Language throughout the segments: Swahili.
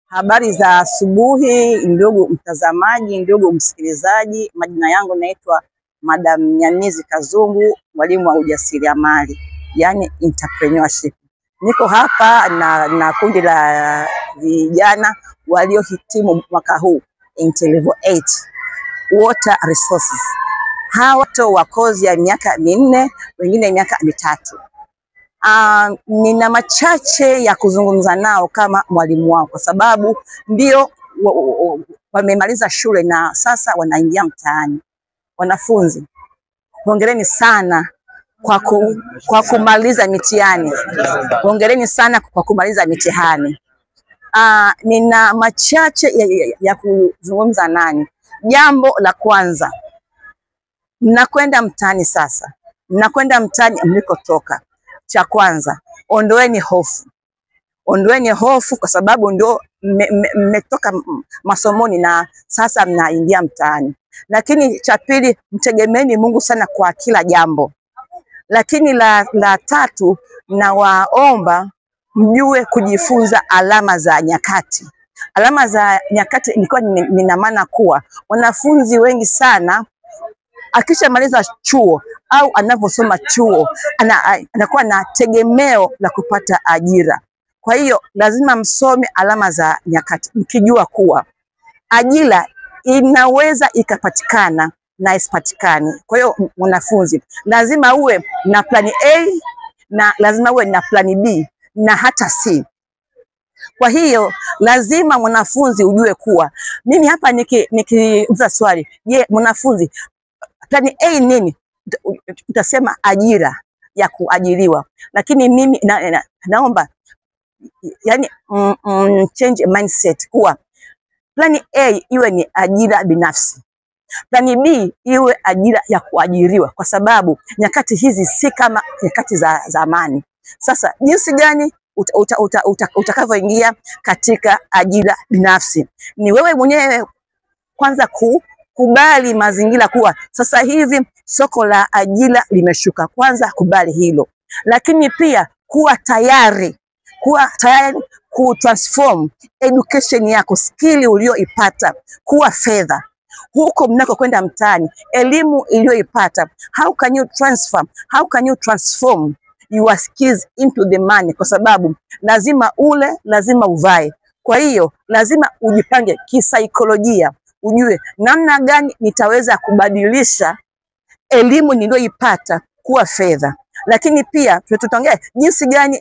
Habari za asubuhi ndugu mtazamaji, ndugu msikilizaji. Majina yangu naitwa Madam Nyamizi Kazungu, mwalimu wa ujasiriamali, yani entrepreneurship. Niko hapa na kundi la vijana waliohitimu mwaka huu level 8 water resources. Hawa watu wa kozi ya miaka 4, wengine miaka 3. Nina machache ya kuzungumza nao kama mwalimu wao, kwa sababu ndio wamemaliza shule na sasa wanaingia mtaani. Wanafunzi, hongereni sana kwa kumaliza mitihani. Hongereni sana kwa kumaliza mitihani. Nina machache ya kuzungumza nani. Jambo la kwanza, mnakwenda mtaani sasa. Mnakwenda mtaani mlikotoka. Cha kwanza, ondoeni hofu. Ondoeni hofu kwa sababu ndio mmetoka masomoni na sasa mnaingia mtaani. Lakini cha pili, mtegemeeni Mungu sana kwa kila jambo. Lakini la tatu, nawaomba mjue kujifunza alama za nyakati. Alama za nyakati ilikuwa nina maana kuwa wanafunzi wengi sana akishamaliza chuo au anavyosoma chuo anakuwa na tegemeo la kupata ajira. Kwa hiyo lazima msome alama za nyakati, mkijua kuwa ajira inaweza ikapatikana na isipatikane. Kwa hiyo mwanafunzi lazima uwe na plani A na lazima uwe na plani B na hata C. Kwa hiyo lazima mwanafunzi ujue kuwa mimi hapa nikiuliza swali, je, mwanafunzi plani A nini? Utasema ajira ya kuajiriwa. Lakini mimi naomba yani change mindset kuwa plani A iwe ni ajira binafsi. Plani B iwe ajira ya kuajiriwa, kwa sababu nyakati hizi si kama nyakati za zamani. Sasa jinsi gani utakavyoingia katika ajira binafsi? Ni wewe mwenyewe kwanza kubali mazingira kuwa sasa hivi soko la ajira limeshuka. Kwanza kubali hilo. Lakini pia kuwa tayari kutransform education yako, skill ulioipata kuwa fedha. Huko mnako kwenda mtaani, elimu iliyoipata, how can you transform your skills into the money? Kwa sababu lazima ule, lazima uvae. Kwa hiyo lazima ujipange kisaikolojia, ujue namna gani nitaweza kubadilisha elimu niliyoipata kuwa fedha. Lakini pia tutaongea jinsi gani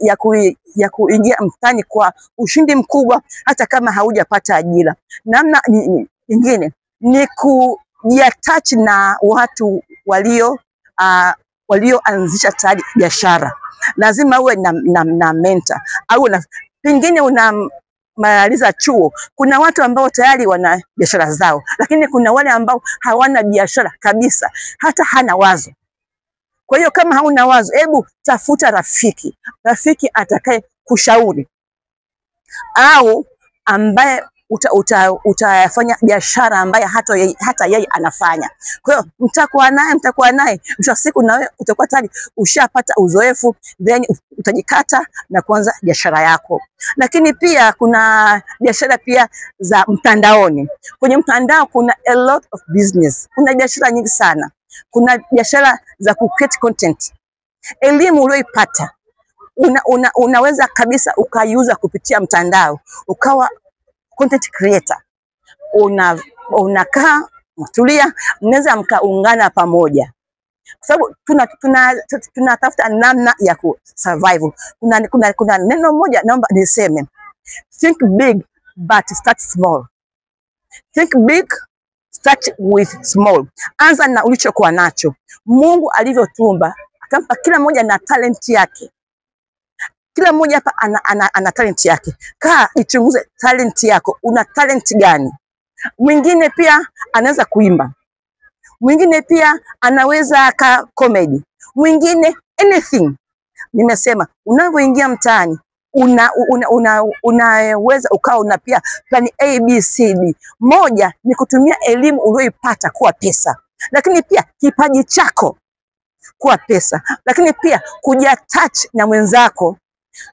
ya kuingia mtaani kwa ushindi mkubwa hata kama haujapata ajira. Namna nyingine ni kujiattach na watu walioanzisha tayari biashara. Lazima uwe na mentor au pengine unamaliza chuo. Kuna watu ambao tayari wana biashara zao, lakini kuna wale ambao hawana biashara kabisa, hata hana wazo. Kwa hiyo kama hauna wazo, hebu tafuta rafiki atakaye kushauri au ambaye utafanya biashara ambaye hata yeye anafanya. Kwa hiyo mtakuwa naye mwisho wa siku, na wewe utakuwa tayari ushapata uzoefu, then utajikata na kuanza biashara yako. Lakini pia kuna biashara pia za mtandaoni. Kwenye mtandao kuna a lot of business. Kuna biashara nyingi sana. Kuna biashara za create content. Elimu uliyoipata unaweza kabisa ukaiuza kupitia mtandao, ukawa content creator. Unakaa mtulia, mnaweza mkaungana pamoja, kwa sababu tunatafuta namna ya kusurvive. Kuna neno moja naomba niseme, think big but start small. Think big, start with small. Anza na ulichokuwa nacho. Mungu alivyotuumba akampa kila mmoja na talent yake. Kila mmoja hapa ana talent yake. Kaa ichunguze talent yako. Una talent gani? Mwingine pia anaweza kuimba. Mwingine pia anaweza ka comedy. Mwingine anything. Nimesema unavyoingia mtaani unaweza ukawa una pia plani A, B, C, D. Moja ni kutumia elimu uliyoipata kuwa pesa. Lakini pia kipaji chako kuwa pesa. Lakini pia kujiattach na mwenzako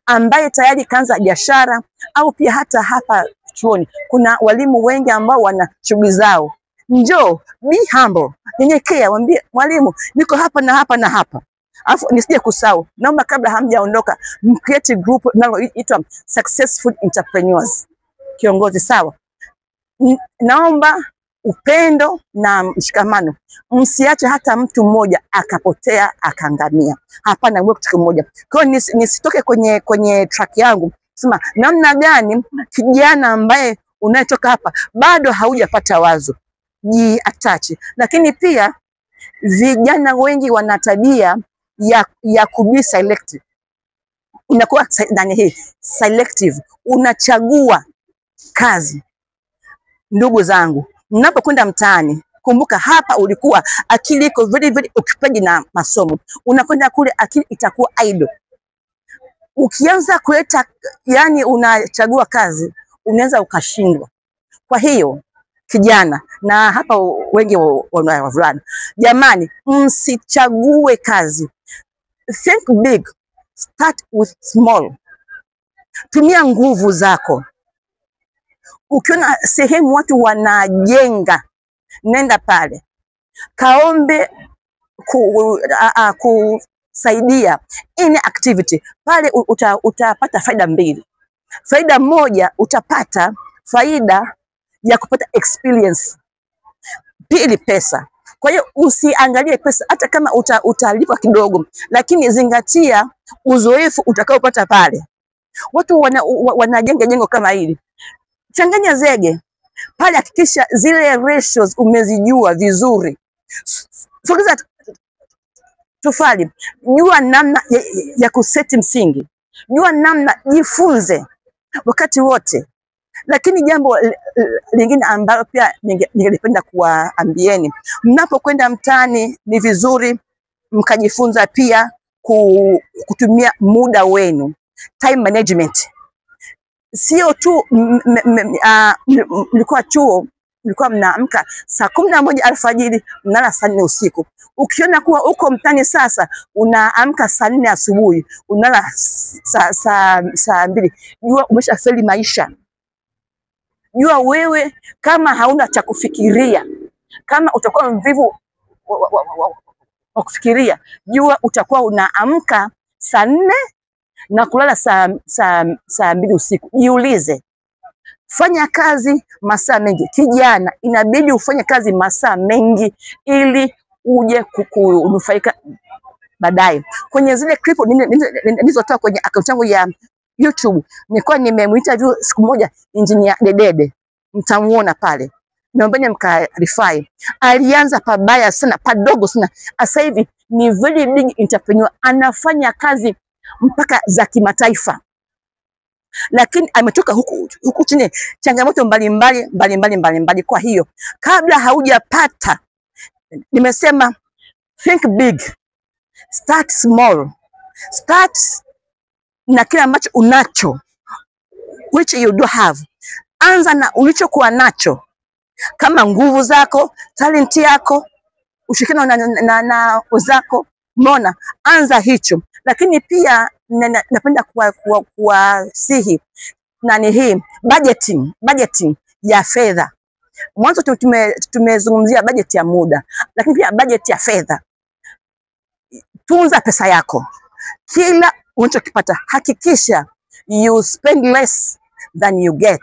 ambaye tayari kaanza biashara, au pia hata hapa chuoni. Kuna walimu wengi ambao wana shughuli zao. Njoo, be humble, nyenyekea, mwambie mwalimu niko hapa na hapa na hapa. Alafu nisije kusahau, naomba kabla hamjaondoka create group linaloitwa Successful Entrepreneurs. Kiongozi sawa. Naomba upendo na mshikamano. Msiache hata mtu mmoja akapotea akaangamia. Hapana, wewe kitu kimoja. Kwa hiyo nisitoke kwenye track yangu sema namna gani kijana ambaye unayetoka hapa bado haujapata wazo, jiatache. Lakini pia vijana wengi wana tabia ya kubi selective. Unakuwa ndani hii selective, unachagua kazi. Ndugu zangu, mnapokwenda mtaani, kumbuka hapa ulikuwa akili iko very occupied na masomo. Unakwenda kule akili itakuwa idle. Ukianza kuleta yani unachagua kazi, unaweza ukashindwa. Kwa hiyo kijana, na hapa wengi wavulana, jamani, msichague kazi. Think big, start with small. Tumia nguvu zako. Ukiona sehemu watu wanajenga, nenda pale. Kaombe kusaidia in activity. Pale utapata faida mbili. Faida moja, utapata faida ya kupata experience. Pili, pesa. Kwa hiyo usiangalie pesa, hata kama utalipwa kidogo, lakini zingatia uzoefu utakaopata pale. Watu wanajenga jengo kama hili. Changanya zege pale, hakikisha zile ratios umezijua vizuri. Sogeza tofali, jua namna ya kuseti msingi, jua namna, jifunze wakati wote. Lakini jambo lingine ambalo pia ningelipenda kuwaambieni, mnapokwenda mtaani ni vizuri mkajifunza pia kutumia muda wenu, time management. Sio tu mlikuwa chuo, mlikuwa mnaamka saa 11 alfajiri, mnalala saa 4 usiku. Ukiona kuwa uko mtani sasa, unaamka saa 4 asubuhi, unalala saa 2, jua umeshafeli maisha. Jua wewe kama hauna cha kufikiria, kama utakuwa mvivu wa kufikiria, jua utakuwa unaamka saa 4 na kulala saa 2 usiku. Jiulize, fanya kazi masaa mengi. Kijana, inabidi ufanye kazi masaa mengi ili uje kunufaika baadaye. Kwenye zile clip nilizotoa kwenye account yangu ya YouTube, nilikuwa nimemwinterview siku moja Engineer Dedede. Mtamuona pale. Naombeni mkarify. Alianza pabaya sana, padogo sana. Sasa hivi ni very big entrepreneur, anafanya kazi mpaka za kimataifa. Lakini ametoka huku chini, changamoto mbalimbali. Kwa hiyo kabla haujapata, nimesema think big, start small, start na kile ambacho unacho, which you do have. Anza na ulichokuwa nacho, kama nguvu zako, talent yako, ushirikiano na wenzako. Umeona, anza hicho. Lakini pia napenda kuwasihi hii budgeting ya fedha. Mwanzo tumezungumzia budget ya muda, lakini pia budget ya fedha. Tunza pesa yako. Kila unachokipata hakikisha you spend less than you get.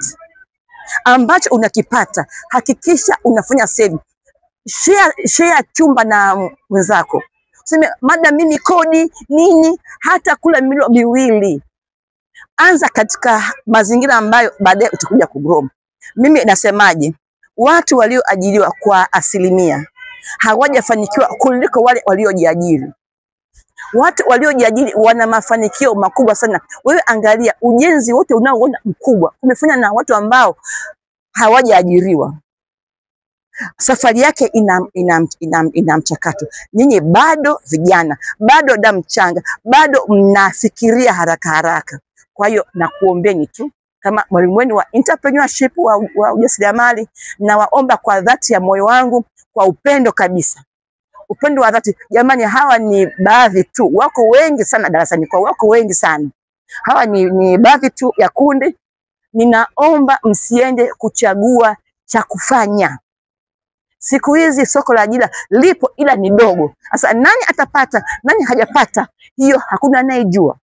Ambacho unakipata hakikisha unafanya saving. Share chumba na wenzako. Useme madam mimi kodi nini, hata kula milo miwili. Anza katika mazingira ambayo baadaye utakuja kugrow. Mimi nasemaje, watu walioajiriwa kwa asilimia hawajafanikiwa kuliko wale waliojiajiri. Watu waliojiajiri wana mafanikio makubwa sana. Wewe angalia ujenzi wote unaoona mkubwa umefanya na watu ambao hawajaajiriwa. Safari yake ina mchakato. Nyinyi bado vijana, bado damu changa, bado mnafikiria haraka. Kwa hiyo nakuombeni tu kama mwalimu wenu wa entrepreneurship wa ujasiriamali, na waomba kwa dhati ya moyo wangu, kwa upendo kabisa. Upendo wa dhati. Jamani, hawa ni baadhi tu, wako wengi sana darasani, kwa wako wengi sana. Hawa ni baadhi tu ya kundi ninaomba msiende kuchagua cha kufanya. Siku hizi soko la ajira lipo ila ni dogo. Sasa nani atapata, nani hajapata, hiyo hakuna anayejua.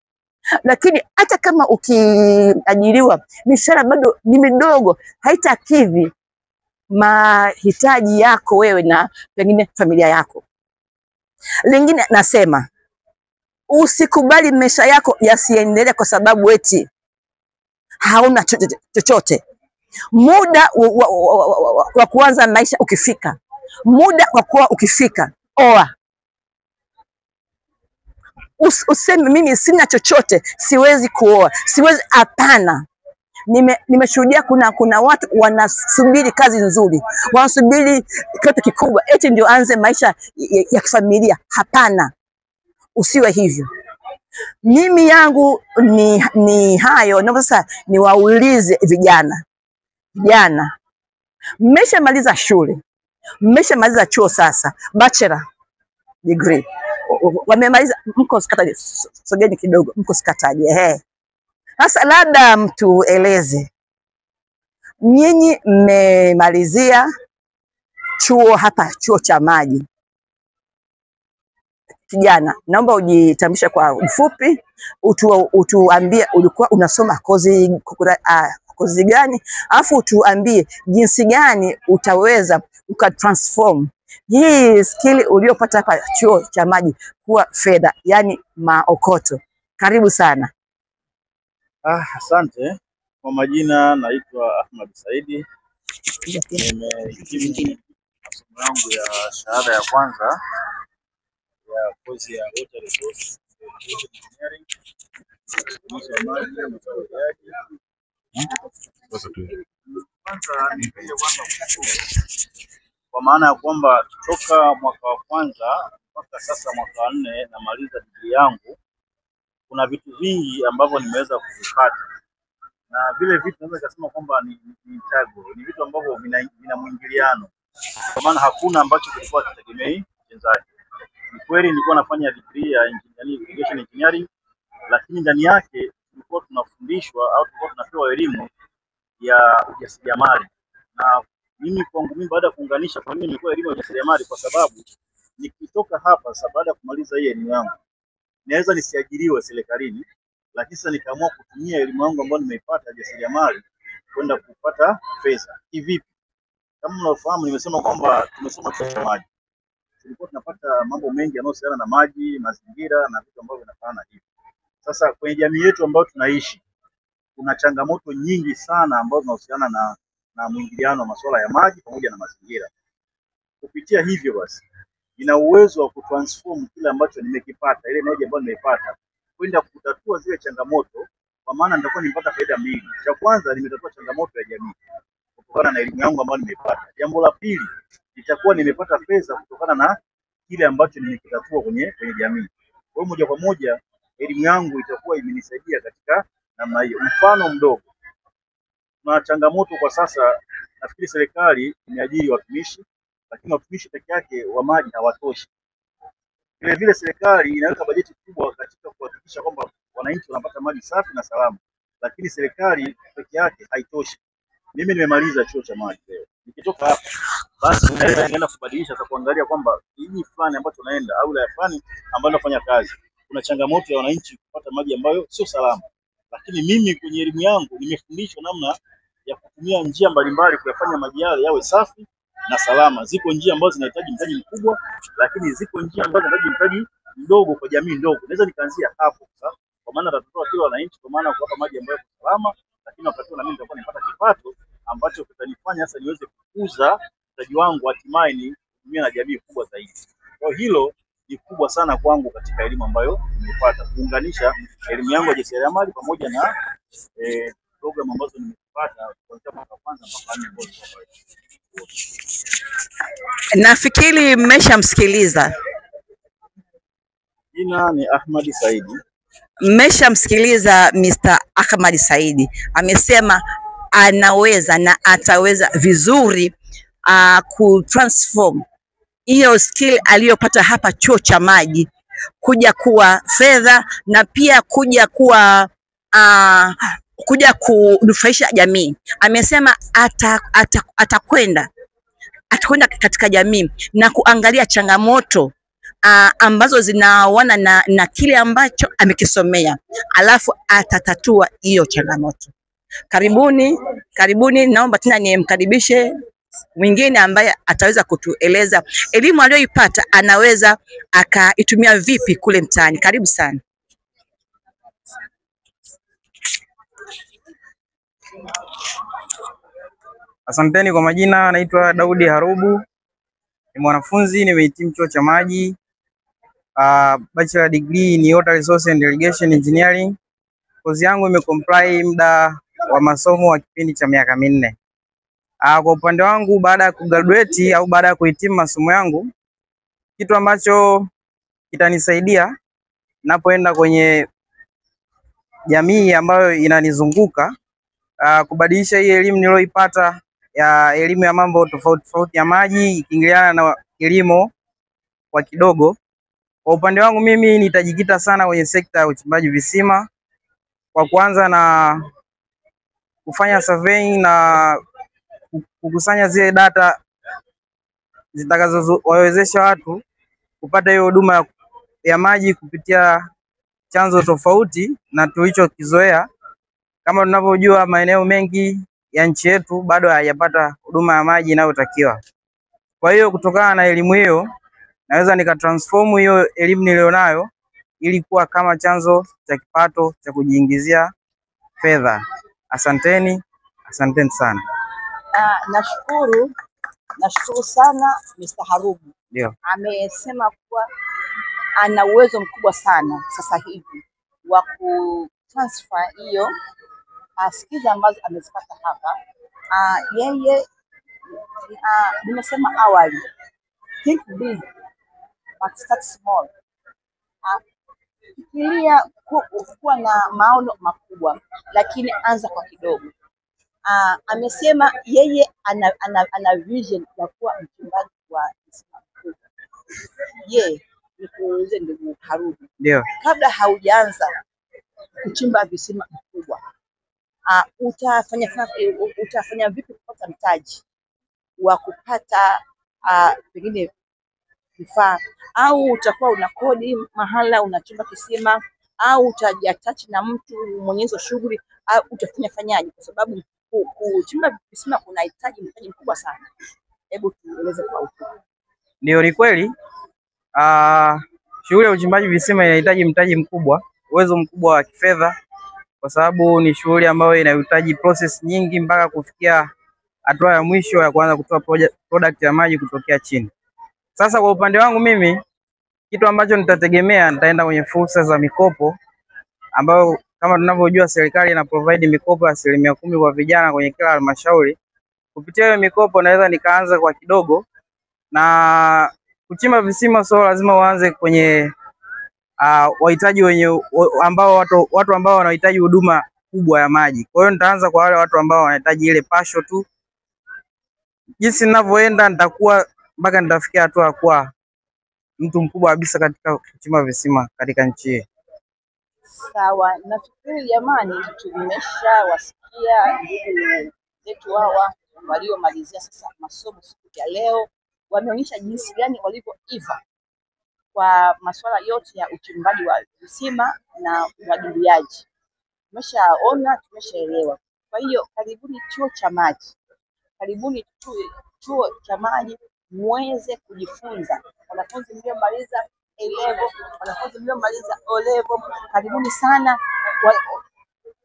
Lakini hata kama ukiajiriwa, mishahara bado ni midogo, haitakidhi mahitaji yako wewe na pengine familia yako. Lingine nasema, usikubali maisha yako yasiendelee kwa sababu eti hauna chochote. Muda wa kuanza maisha ukifika, muda wa kuwa ukifika, oa. Useme mimi sina chochote, siwezi kuoa, siwezi. Hapana. Nimeshuhudia kuna watu wanasubiri kazi nzuri, wanasubiri kitu kikubwa eti ndio anze maisha ya kifamilia. Hapana, usiwe hivyo. Mimi yangu ni hayo. Na sasa niwaulize vijana, mmeshamaliza shule, mmeshamaliza chuo, sasa bachelor degree wamemaliza, mko sikataje? Sogeni kidogo, mko sikataje? Sasa labda mtu eleze, nyinyi mmemalizia chuo hapa, chuo cha maji. Kijana, naomba ujitambulishe kwa ufupi, utuambie ulikuwa unasoma kozi gani, afu utuambie jinsi gani utaweza ukatransform hii skill uliopata hapa chuo cha maji kuwa fedha, yani maokoto. Karibu sana. Asante. Kwa majina naitwa Ahmad Saidi. Nimehitimu masomo yangu ya shahada ya kwanza ya kozi ya Water Resource Engineering. Kwa maana ya kwamba kutoka mwaka wa kwanza mpaka sasa mwaka wa 4 namaliza degree yangu, kuna vitu vingi ambavyo nimeweza kuvipata, na vile vitu naweza kusema kwamba ni vitu ambavyo vina mwingiliano, kwa maana hakuna ambacho kilikuwa kitegemei mchezaji. Ni kweli nilikuwa nafanya degree ya irrigation engineering, lakini ndani yake tulikuwa tunafundishwa au tulikuwa tunapewa elimu ya ujasiriamali. Na mimi kwangu mimi, baada ya kuunganisha, kwa nini nilikuwa elimu ya ujasiriamali? Kwa sababu nikitoka hapa sasa, baada ya kumaliza hii elimu yangu, naweza nisiajiriwe serikalini, lakini sasa nikaamua kutumia elimu yangu ambayo nimeipata ujasiriamali kwenda kupata pesa. Hivi kama mnafahamu, nimesema kwamba tumesoma chuo cha maji, tulikuwa tunapata mambo mengi yanayohusiana na maji, mazingira na vitu ambavyo vinafanana hivi. Sasa kwenye jamii yetu ambayo tunaishi, kuna changamoto nyingi sana ambazo zinahusiana na mwingiliano wa masuala ya maji pamoja na mazingira. Kupitia hivyo basi, nina uwezo wa kutransform kile ambacho nimekipata, ile knowledge ambayo nimeipata, kwenda kutatua zile changamoto, kwa maana nitakuwa nimepata faida mbili. Cha kwanza, nimetatua changamoto ya jamii kutokana na elimu yangu ambayo nimeipata. Jambo la pili, nitakuwa nimepata pesa kutokana na kile ambacho nimekitatua kwenye jamii. Kwa hiyo moja kwa moja elimu yangu itakuwa imenisaidia katika namna hiyo. Mfano mdogo, na changamoto kwa sasa, nafikiri serikali imeajiri watumishi, lakini watumishi peke yake wa maji hawatoshi. Vile vile serikali inaweka bajeti kubwa katika kuhakikisha kwamba wananchi wanapata maji safi na salama, lakini serikali peke yake haitoshi. Mimi nimemaliza chuo cha maji leo, nikitoka hapa basi naenda kubadilisha kwa kuangalia kwamba hii fulani ambacho naenda au la fulani ambayo nafanya kazi, kuna changamoto ya wananchi kupata maji ambayo sio salama. Lakini mimi kwenye elimu yangu nimefundishwa namna ya kutumia njia mbalimbali kuyafanya maji yale yawe safi na salama. Ziko njia ambazo zinahitaji mtaji mkubwa, lakini ziko njia ambazo zinahitaji mtaji mdogo kwa jamii ndogo. Naweza nikaanzia hapo sasa, kwa maana tutatoa kila wananchi, kwa maana kuwapa maji ambayo ni salama, lakini wakati na mimi nitakuwa nipata kipato ambacho kitanifanya sasa niweze kukuza mtaji wangu, hatimaye ni kutumia na jamii kubwa zaidi. Kwa hilo ni kubwa sana kwangu katika elimu ambayo nimepata, kuunganisha elimu yangu ya ujasiriamali pamoja na program ambazo nimepata kuanzia mwaka wa kwanza mpaka 4. Nafikiri mmeshamsikiliza. Jina ni Ahmad Saidi. Mmeshamsikiliza Mr. Ahmad Saidi. Amesema anaweza na ataweza vizuri kutransform hiyo skill aliyopata hapa chuo cha maji kuja kuwa fedha, na pia kuja kuwa kuja kunufaisha jamii. Amesema atakwenda katika jamii na kuangalia changamoto ambazo zinaoana na kile ambacho amekisomea, alafu atatatua hiyo changamoto. Karibuni, naomba tena nimkaribishe mwingine ambaye ataweza kutueleza elimu aliyoipata anaweza akaitumia vipi kule mtaani. Karibu sana. Asanteni kwa majina, naitwa Daudi Harubu. Ni mwanafunzi, nimehitimu chuo cha maji. Bachelor degree ni Water Resource and Irrigation Engineering. Kozi yangu imecomply muda wa masomo wa kipindi cha miaka 4. Kwa upande wangu, baada ya kugraduate au baada ya kuhitimu masomo yangu, kitu ambacho kitanisaidia napoenda kwenye jamii ambayo inanizunguka, kubadilisha hii elimu niliyoipata ya elimu ya mambo tofauti ya maji ikiingiliana na kilimo kwa kidogo. Kwa upande wangu mimi nitajikita sana kwenye sekta ya uchimbaji visima, kwa kwanza na kufanya surveying na kukusanya zile data zitakazowawezesha watu kupata hiyo huduma ya maji kupitia chanzo tofauti na tulichokizoea. Kama tunavyojua, maeneo mengi ya nchi yetu bado hayajapata huduma ya maji inayotakiwa. Kwa hiyo kutokana na elimu hiyo, naweza nikatransform hiyo elimu nilionayo ili kuwa kama chanzo cha kipato cha kujiingizia fedha. Asanteni sana. Nashukuru sana Mr. Harubu. Ndio. Amesema kuwa ana uwezo mkubwa sana sasa hivi wa kutransfer hiyo skills ambazo amezipata hapa. Yeye nimesema awali, think big but start small. Fikiria kuwa na maono makubwa, lakini anza kwa kidogo. Amesema yeye ana vision ya kuwa mchimbaji wa visima vikubwa. Nikuulize ndugu Harubu, Ndio. Kabla haujaanza kuchimba visima vikubwa, utafanya vipi kupata mtaji wa kupata pengine vifaa, au utakuwa una kodi mahala unachimba kisima, au utajiattach na mtu mwenye hizo shughuli, au utafanyaje? Kwa sababu kuchimba visima kunahitaji mtaji mkubwa sana. Hebu tueleze kwa ufupi. Ndio, ni kweli. Shughuli ya uchimbaji visima inahitaji mtaji mkubwa, uwezo mkubwa wa kifedha, kwa sababu ni shughuli ambayo inahitaji process nyingi mpaka kufikia hatua ya mwisho ya kuanza kutoa product ya maji kutokea chini. Sasa kwa upande wangu mimi, kitu ambacho nitategemea, nitaenda kwenye fursa za mikopo, ambayo kama tunavyojua serikali ina provide mikopo ya 10% kwa vijana kwenye kila halmashauri. Kupitia hiyo mikopo naweza nikaanza kwa kidogo, na kuchimba visima sio lazima uanze kwenye wahitaji watu ambao wanahitaji huduma kubwa ya maji. Kwa hiyo nitaanza kwa wale watu ambao wanahitaji ile passion tu. Jinsi ninavyoenda nitakuwa mpaka nitafikia hatua ya kuwa mtu mkubwa kabisa katika kuchimba visima katika nchi hii. Sawa, nafikiri jamani, tumeshawasikia ndugu zetu hawa waliomalizia sasa masomo siku ya leo. Wameonyesha jinsi gani walivyoiva kwa masuala yote ya uchimbaji wa visima na umwagiliaji. Tumeshaona, tumeshaelewa. Kwa hiyo karibuni chuo cha maji, karibuni chuo cha maji muweze kujifunza. Wanafunzi mliomaliza A-level, wanafunzi mliomaliza O-level, karibuni sana.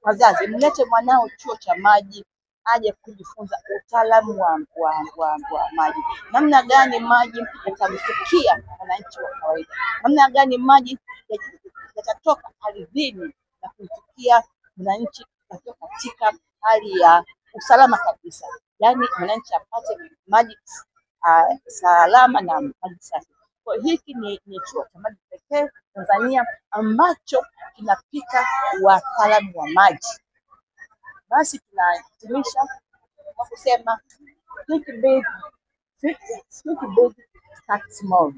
Wazazi, mlete mwanao chuo cha maji aje kujifunza utaalamu wa maji. Namna gani maji yatamfikia wananchi wa kawaida, namna gani maji yatatoka ardhini na kumfikia mwananchi katika hali ya usalama kabisa, yaani mwananchi apate maji salama na maji safi. Kwa hiki ni chuo cha maji pekee Tanzania ambacho kinapika wataalamu wa maji. Basi tunahitimisha kwa kusema think big, start small.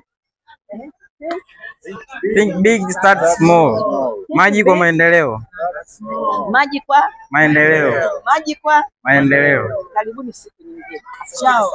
Think big, start small. Maji kwa maendeleo. Maji kwa maendeleo. maji kwa maendeleo. Karibuni siku nyingine. Chao.